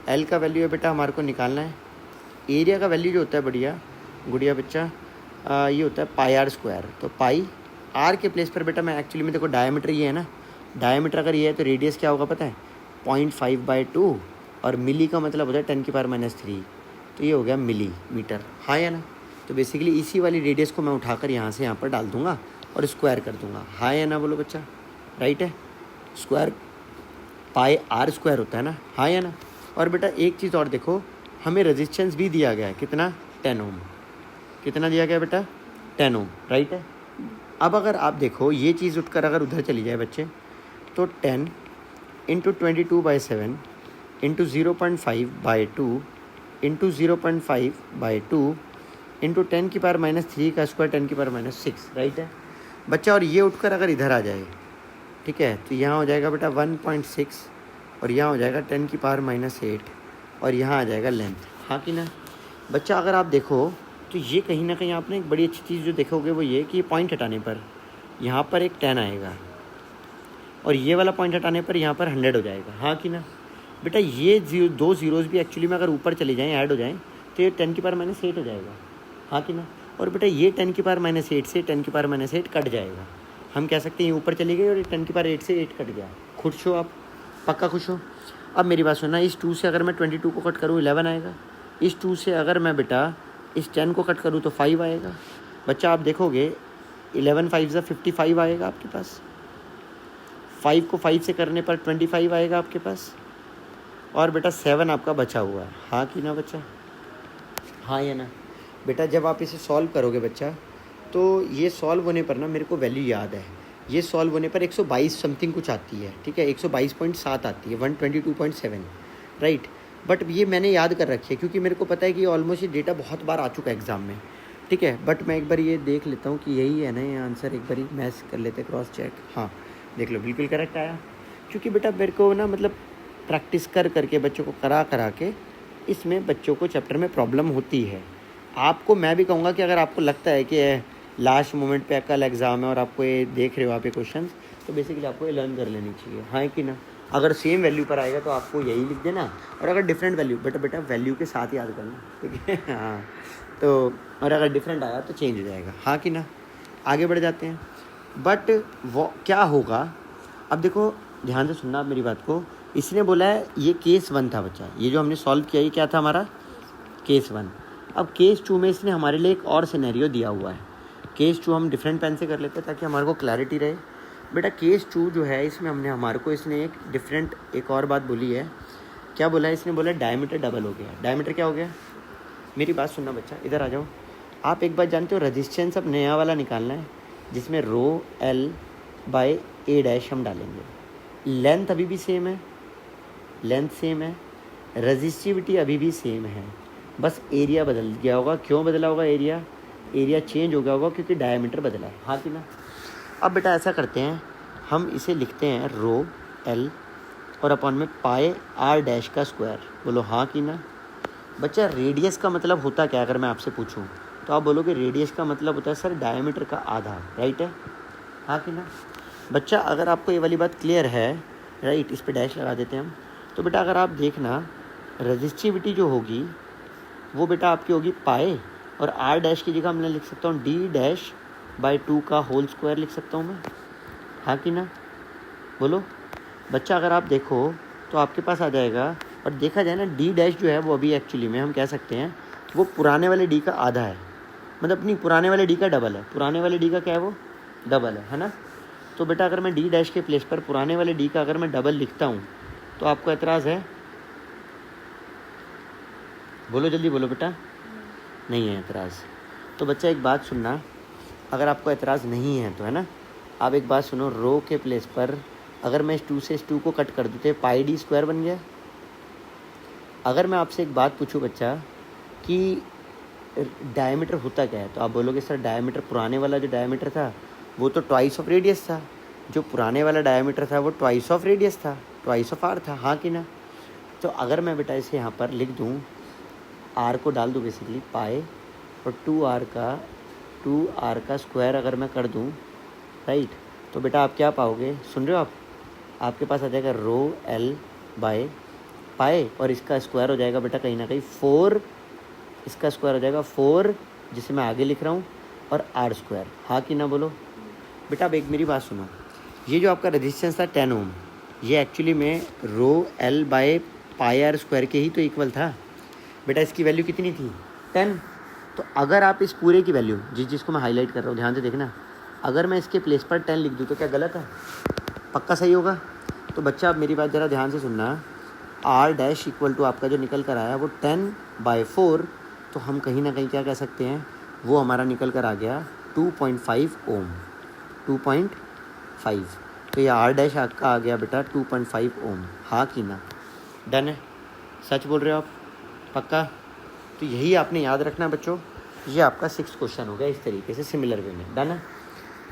[SPEAKER 1] एल का वैल्यू है बेटा हमारे को निकालना है, एरिया का वैल्यू जो होता है गुड़िया बच्चा ये होता है पाई आर स्क्वायर। तो पाई आर के प्लेस पर बेटा मैं एक्चुअली में देखो डायमीटर ये है ना, डायमीटर अगर ये है तो रेडियस क्या होगा पता है 0.5/2, और मिली का मतलब होता है 10⁻⁻3, तो ये हो गया मिलीमीटर। हाँ या ना, तो बेसिकली इसी वाली रेडियस को मैं उठाकर यहाँ से यहाँ पर डाल दूँगा और स्क्वायर कर दूँगा। हाँ या ना बोलो बच्चा, राइट है, स्क्वायर पाई आर स्क्वायर होता है ना, हाँ या ना। और बेटा एक चीज़ और देखो, हमें रेजिस्टेंस भी दिया गया है कितना 10 ओम, कितना दिया गया बेटा 10 ओम, राइट है। अब अगर आप देखो ये चीज़ उठकर अगर उधर चली जाए बच्चे, तो 10 इंटू 22/7 इंटू 0.5/2 इंटू 0.5/2 इंटू 10⁻³ का स्क्वायर 10⁻⁶, राइट है बच्चा। और ये उठकर अगर इधर आ जाए, ठीक है, तो यहाँ हो जाएगा बेटा 1.6 और यहाँ हो जाएगा 10⁻⁸ और यहाँ आ जाएगा लेंथ। हाँ कि ना बच्चा। अगर आप देखो तो ये कहीं ना कहीं आपने एक बड़ी अच्छी चीज़ जो देखोगे वो ये कि ये पॉइंट हटाने पर यहाँ पर एक 10 आएगा और ये वाला पॉइंट हटाने पर यहाँ पर 100 हो जाएगा। हाँ कि ना बेटा, ये दो जीरोज़ भी एक्चुअली में अगर ऊपर चले जाएँ ऐड हो जाएँ तो ये 10⁻⁸ हो जाएगा। हाँ कि ना। और बेटा ये 10⁻⁸ से 10⁻⁸ कट जाएगा, हम कह सकते हैं ये ऊपर चली गई और ये 10⁻8 से 8 कट गया। खुश हो आप, पक्का खुश हो। अब मेरी बात सुनना, इस 2 से अगर मैं 22 को कट करूँ 11 आएगा, इस 2 से अगर मैं बेटा इस 10 को कट करूँ तो 5 आएगा। बच्चा आप देखोगे 11 5 55 आएगा आपके पास, 5 को 5 से करने पर 25 आएगा आपके पास, और बेटा 7 आपका बचा हुआ है। हाँ कि ना बच्चा, हाँ या ना बेटा। जब आप इसे सॉल्व करोगे बच्चा, तो ये सॉल्व होने पर ना मेरे को वैल्यू याद है, ये सॉल्व होने पर 122 समथिंग कुछ आती है, ठीक है, 122.7 आती है, 122.7, राइट। बट ये मैंने याद कर रखी है क्योंकि मेरे को पता है कि ऑलमोस्ट ये डेटा बहुत बार आ चुका है एग्ज़ाम में, ठीक है। बट मैं एक बार ये देख लेता हूँ कि यही है ना ये आंसर, एक बार ही मैच कर लेते क्रॉस चेक। हाँ देख लो, बिल्कुल करेक्ट आया। क्योंकि बेटा मेरे को ना मतलब प्रैक्टिस कर करके बच्चों को करा के इसमें बच्चों को चैप्टर में प्रॉब्लम होती है। आपको मैं भी कहूँगा कि अगर आपको लगता है कि लास्ट मोमेंट पे कल एग्ज़ाम है और आपको ये देख रहे हो आप ये क्वेश्चन, तो बेसिकली आपको ये लर्न कर लेनी चाहिए। हाँ कि ना। अगर सेम वैल्यू पर आएगा तो आपको यही लिख देना, और अगर डिफरेंट वैल्यू बेटा वैल्यू के साथ याद करना, ठीक है। हाँ तो और अगर डिफरेंट आया तो चेंज हो जाएगा। हाँ कि ना। आगे बढ़ जाते हैं। बट वो क्या होगा, अब देखो ध्यान से सुनना आप मेरी बात को। इसने बोला है ये केस 1 था बच्चा, ये जो हमने सॉल्व किया ये क्या था हमारा केस 1। अब केस 2 में इसने हमारे लिए एक और सिनेरियो दिया हुआ है। केस 2 हम डिफरेंट पेन से कर लेते हैं ताकि हमारे को क्लैरिटी रहे। बेटा केस 2 जो है इसमें हमने हमारे को इसने एक डिफरेंट एक और बात बोली है। क्या बोला है इसने, बोला डायमीटर डबल हो गया। डायमीटर क्या हो गया, मेरी बात सुनना बच्चा, इधर आ जाओ। आप एक बात जानते हो, रेजिस्टेंस अब नया वाला निकालना है जिसमें रो एल बाय ए डैश हम डालेंगे। लेंथ अभी भी सेम है, लेंथ सेम है, रेजिस्टिविटी अभी भी सेम है, बस एरिया बदल गया होगा। क्यों बदला होगा एरिया, एरिया चेंज हो गया होगा क्योंकि डायमीटर बदला है। हाँ कि ना। अब बेटा ऐसा करते हैं, हम इसे लिखते हैं रो एल और अपॉन में पाई आर डैश का स्क्वायर। बोलो हाँ कि ना। बच्चा रेडियस का मतलब होता क्या, अगर मैं आपसे पूछूं तो आप बोलोगे रेडियस का मतलब होता है सर डायमीटर का आधा, राइट है। हाँ कि ना। बच्चा अगर आपको ये वाली बात क्लियर है, राइट, इस पर डैश लगा देते हैं हम। तो बेटा अगर आप देखना रेजिस्टिविटी जो होगी वो बेटा आपकी होगी पाई, और आर डैश की जगह मैं लिख सकता हूँ d डैश बाई 2 का होल स्क्वायर लिख सकता हूँ मैं। हाँ कि ना, बोलो बच्चा। अगर आप देखो तो आपके पास आ जाएगा, और देखा जाए ना डी डैश जो है वो अभी एक्चुअली में हम कह सकते हैं वो पुराने वाले डी का आधा है, मतलब नहीं पुराने वाले डी का डबल है। पुराने वाले डी का क्या है, वो डबल है ना। तो बेटा अगर मैं डी डैश के प्लेस पर पुराने वाले डी का अगर मैं डबल लिखता हूँ तो आपको एतराज़ है? बोलो जल्दी बोलो बेटा। नहीं है एतराज़। तो बच्चा एक बात सुनना, अगर आपको एतराज़ नहीं है तो, है ना, आप एक बात सुनो, रो के प्लेस पर अगर मैं इस 2 से इस 2 को कट कर दूँ तो पाई डी स्क्वायर बन गया। अगर मैं आपसे एक बात पूछूं बच्चा कि डायमीटर होता क्या है, तो आप बोलोगे सर डायमीटर, पुराने वाला जो डायमीटर था वो तो ट्वाइस ऑफ रेडियस था, जो पुराने वाला डायमीटर था वो ट्वाइस ऑफ रेडियस था, ट्वाइस ऑफ आर था, हाँ कि ना। तो अगर मैं बेटा इसे यहाँ पर लिख दूँ, आर को डाल दूँ बेसिकली पाए, और 2r का स्क्वायर अगर मैं कर दूँ, राइट, तो बेटा आप क्या पाओगे, सुन रहे हो आप, आपके पास आ जाएगा रो एल बाय पाए, और इसका स्क्वायर हो जाएगा बेटा कहीं ना कहीं 4, इसका स्क्वायर हो जाएगा 4 जिसे मैं आगे लिख रहा हूँ, और आर स्क्वायर, हाँ कि ना बोलो। बेटा अब एक मेरी बात सुनो, ये जो आपका रेजिस्टेंस था 10 ओम, ये एक्चुअली में rho L by pi R square के ही तो इक्वल था बेटा। इसकी वैल्यू कितनी थी, 10। तो अगर आप इस पूरे की वैल्यू, जिसको मैं हाईलाइट कर रहा हूँ ध्यान से देखना, अगर मैं इसके प्लेस पर 10 लिख दूँ तो क्या गलत है? पक्का सही होगा। तो बच्चा आप मेरी बात ज़रा ध्यान से सुनना, आर डैश इक्वल टू आपका जो निकल कर आया वो 10/4, तो हम कहीं ना कहीं क्या कह सकते हैं, वो हमारा निकल कर आ गया 2.5 ओम, 2.5। तो ये आर डैश आपका आ गया बेटा 2.5 ओम, हाँ कि ना। डन है, सच बोल रहे हो आप, पक्का। तो यही आपने याद रखना बच्चों, ये आपका 6th क्वेश्चन हो गया इस तरीके से सिमिलर वे में। डन है।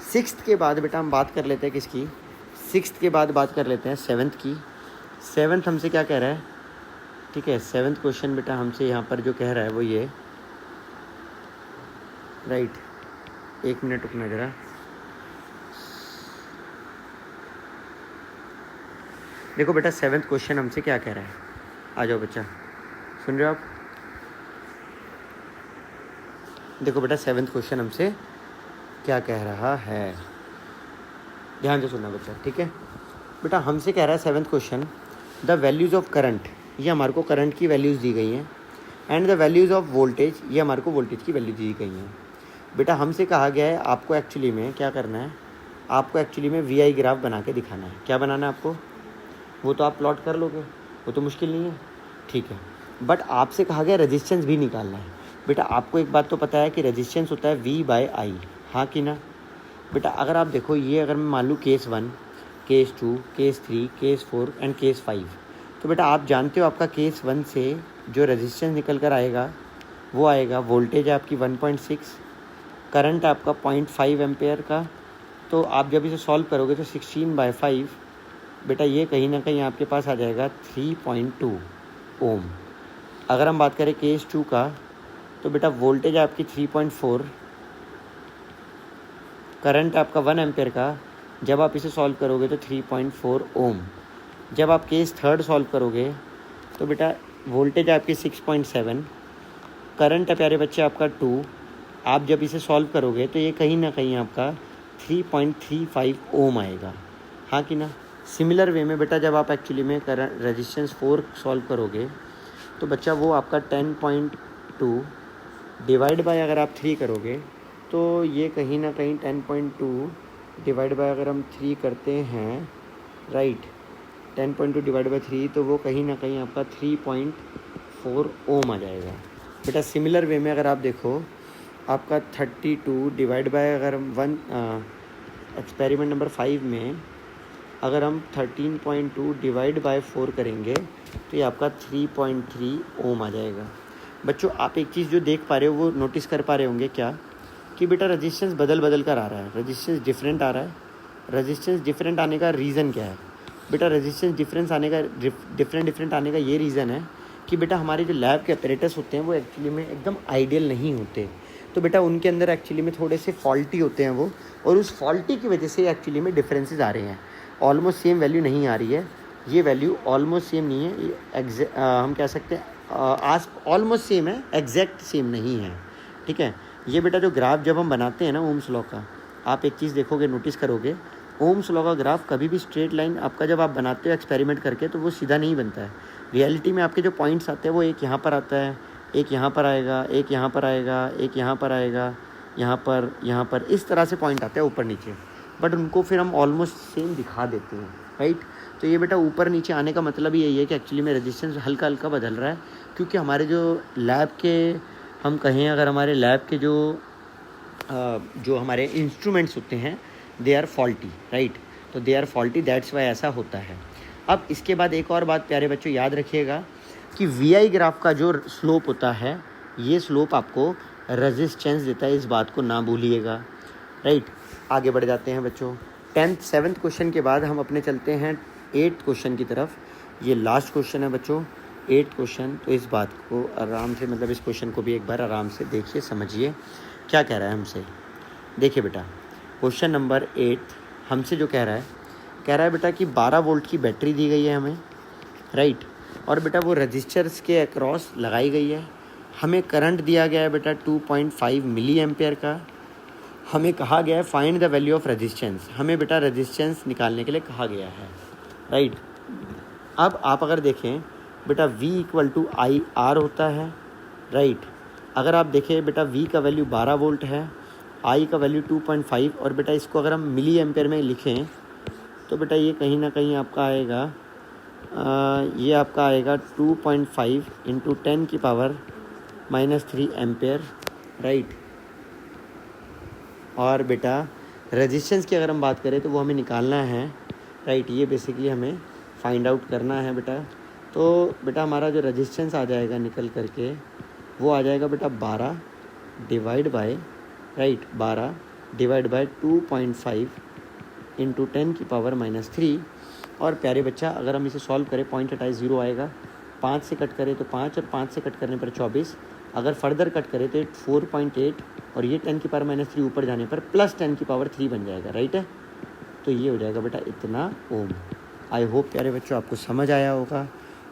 [SPEAKER 1] 6th के बाद बेटा हम बात कर लेते हैं किसकी, 6th के बाद बात कर लेते हैं 7th की। 7th हमसे क्या कह रहा है, ठीक है, 7th क्वेश्चन बेटा हमसे यहाँ पर जो कह रहा है वो ये, राइट, 1 मिनट रुकना जरा। देखो बेटा 7th क्वेश्चन हमसे क्या कह रहा है, आ जाओ बच्चा, सुन रहे हो आप। देखो बेटा 7th क्वेश्चन हमसे क्या कह रहा है, ध्यान से सुनना बच्चा, ठीक है। बेटा हमसे कह रहा है 7th question, the values of current, ये हमारे को करंट की वैल्यूज़ दी गई हैं, and the values of voltage, ये हमारे को वोल्टेज की वैल्यू दी गई हैं। बेटा हमसे कहा गया है आपको एक्चुअली में क्या करना है, आपको एक्चुअली में वी आई ग्राफ बना के दिखाना है। क्या बनाना है आपको, वो तो आप प्लॉट कर लोगे, वो तो मुश्किल नहीं है, ठीक है। बट आपसे कहा गया रेजिस्टेंस भी निकालना है। बेटा आपको एक बात तो पता है कि रेजिस्टेंस होता है V/I, हाँ कि ना। बेटा अगर आप देखो, ये अगर मैं मान लूँ case 1, case 2, case 3, case 4 and case 5, तो बेटा आप जानते हो आपका केस 1 से जो रेजिस्टेंस निकल कर आएगा वो आएगा, वोल्टेज है आपकी 1.6, करंट आपका 0.5 एम्पेयर का। तो आप जब इसे सॉल्व करोगे तो 16/5 बेटा ये कहीं ना कहीं आपके पास आ जाएगा 3.2 ओम। अगर हम बात करें केस 2 का, तो बेटा वोल्टेज आपकी 3.4, करंट आपका 1 एम्पेयर का, जब आप इसे सॉल्व करोगे तो 3.4 ओम। जब आप केस 3 सॉल्व करोगे तो बेटा वोल्टेज आपकी 6.7, करंट है प्यारे बच्चे आपका 2, आप जब इसे सॉल्व करोगे तो ये कहीं ना कहीं आपका 3.35 ओम आएगा, हाँ कि ना। सिमिलर वे में बेटा जब आप एक्चुअली में करंट रेजिस्टेंस 4 सॉल्व करोगे तो बच्चा वो आपका 10.2 डिवाइड बाय अगर आप 3 करोगे तो ये कहीं ना कहीं 10.2 डिवाइड बाय अगर हम 3 करते हैं, राइट, 10.2 डिवाइड बाय 3, तो वो कहीं ना कहीं आपका 3.4 ओम आ जाएगा। बेटा सिमिलर वे में अगर आप देखो, आपका 32 डिवाइड बाय अगर हम एक्सपेरिमेंट नंबर 5 में अगर हम 13.2 डिवाइड बाय 4 करेंगे तो ये आपका 3.3 ओम आ जाएगा। बच्चों आप एक चीज़ जो देख पा रहे हो वो नोटिस कर पा रहे होंगे क्या, कि बेटा रेजिस्टेंस बदल कर आ रहा है, रेजिस्टेंस डिफरेंट आ रहा है। रेजिस्टेंस डिफरेंट आने का रीज़न क्या है बेटा, रेजिस्टेंस डिफरेंट आने का ये रीज़न है कि बेटा हमारे जो लैब के अपरेटस होते हैं वो एक्चुअली में एकदम आइडियल नहीं होते। तो बेटा उनके अंदर एक्चुअली में थोड़े से फॉल्टी होते हैं वो, और उस फॉल्टी की वजह से एक्चुअली में डिफरेंसेस आ रहे हैं। ऑलमोस्ट सेम वैल्यू नहीं आ रही है, ये वैल्यू ऑलमोस्ट सेम नहीं है, ये हम कह सकते हैं ऑलमोस्ट सेम है, एग्जैक्ट सेम नहीं है, ठीक है। ये बेटा जो ग्राफ जब हम बनाते हैं ना ओम्स लॉ का, आप एक चीज़ देखोगे, नोटिस करोगे, ओम्स लॉ का ग्राफ कभी भी स्ट्रेट लाइन आपका जब आप बनाते हो एक्सपेरिमेंट करके तो वो सीधा नहीं बनता है। रियलिटी में आपके जो पॉइंट्स आते हैं वो एक यहाँ पर आता है, एक यहाँ पर आएगा, एक यहाँ पर आएगा, एक यहाँ पर आएगा, यहाँ पर इस तरह से पॉइंट आते हैं ऊपर नीचे, बट उनको फिर हम ऑलमोस्ट सेम दिखा देते हैं, राइट। तो ये बेटा ऊपर नीचे आने का मतलब ही यही है कि एक्चुअली में रेजिस्टेंस हल्का हल्का बदल रहा है, क्योंकि हमारे जो लैब के हम कहें अगर हमारे लैब के जो हमारे इंस्ट्रूमेंट्स होते हैं दे आर फॉल्टी, राइट। तो they are faulty, that's why ऐसा होता है। अब इसके बाद एक और बात प्यारे बच्चों याद रखिएगा कि वी ग्राफ का जो स्लोप होता है ये स्लोप आपको रेजिस्टेंस देता है, इस बात को ना भूलिएगा, राइट। आगे बढ़ जाते हैं बच्चों। 10th 7th क्वेश्चन के बाद हम अपने चलते हैं 8th क्वेश्चन की तरफ। ये लास्ट क्वेश्चन है बच्चों 8th क्वेश्चन। तो इस बात को आराम से, मतलब इस क्वेश्चन को भी एक बार आराम से देखिए, समझिए क्या कह रहा है हमसे। देखिए बेटा क्वेश्चन नंबर 8 हमसे जो कह रहा है बेटा कि 12 वोल्ट की बैटरी दी गई है हमें, राइट। और बेटा वो रजिस्टर्स के अक्रॉस लगाई गई है। हमें करंट दिया गया है बेटा 2.5 मिली एम्पेयर का। हमें कहा गया है find the value of resistance. हमें बेटा रेजिस्टेंस निकालने के लिए कहा गया है, राइट। अब आप अगर देखें बेटा V = IR होता है, राइट। अगर आप देखें बेटा V का वैल्यू 12 वोल्ट है, I का वैल्यू 2.5, और बेटा इसको अगर हम मिली एम्पेयर में लिखें तो बेटा ये कहीं ना कहीं आपका आएगा, ये आपका आएगा 2.5 × 10⁻³ एम्पेयर, राइट। और बेटा रेजिस्टेंस की अगर हम बात करें तो वो हमें निकालना है, राइट। ये बेसिकली हमें फाइंड आउट करना है बेटा। तो बेटा हमारा जो रेजिस्टेंस आ जाएगा निकल करके वो आ जाएगा बेटा 12 डिवाइड बाय 2.5 × 10⁻³ और प्यारे बच्चा अगर हम इसे सॉल्व करें पॉइंट हटाए 0 आएगा, 5 से कट करें तो 5 और 5 से कट करने पर 24, अगर फर्दर कट करें तो 4.8 और ये 10⁻³ ऊपर जाने पर प्लस 10⁻³ बन जाएगा, राइट है। तो ये हो जाएगा बेटा इतना ओम। आई होप प्यारे बच्चों आपको समझ आया होगा।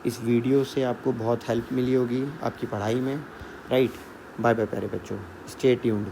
[SPEAKER 1] इस वीडियो से आपको बहुत हेल्प मिली होगी आपकी पढ़ाई में, राइट। बाय बाय प्यारे बच्चों, स्टे ट्यून्ड।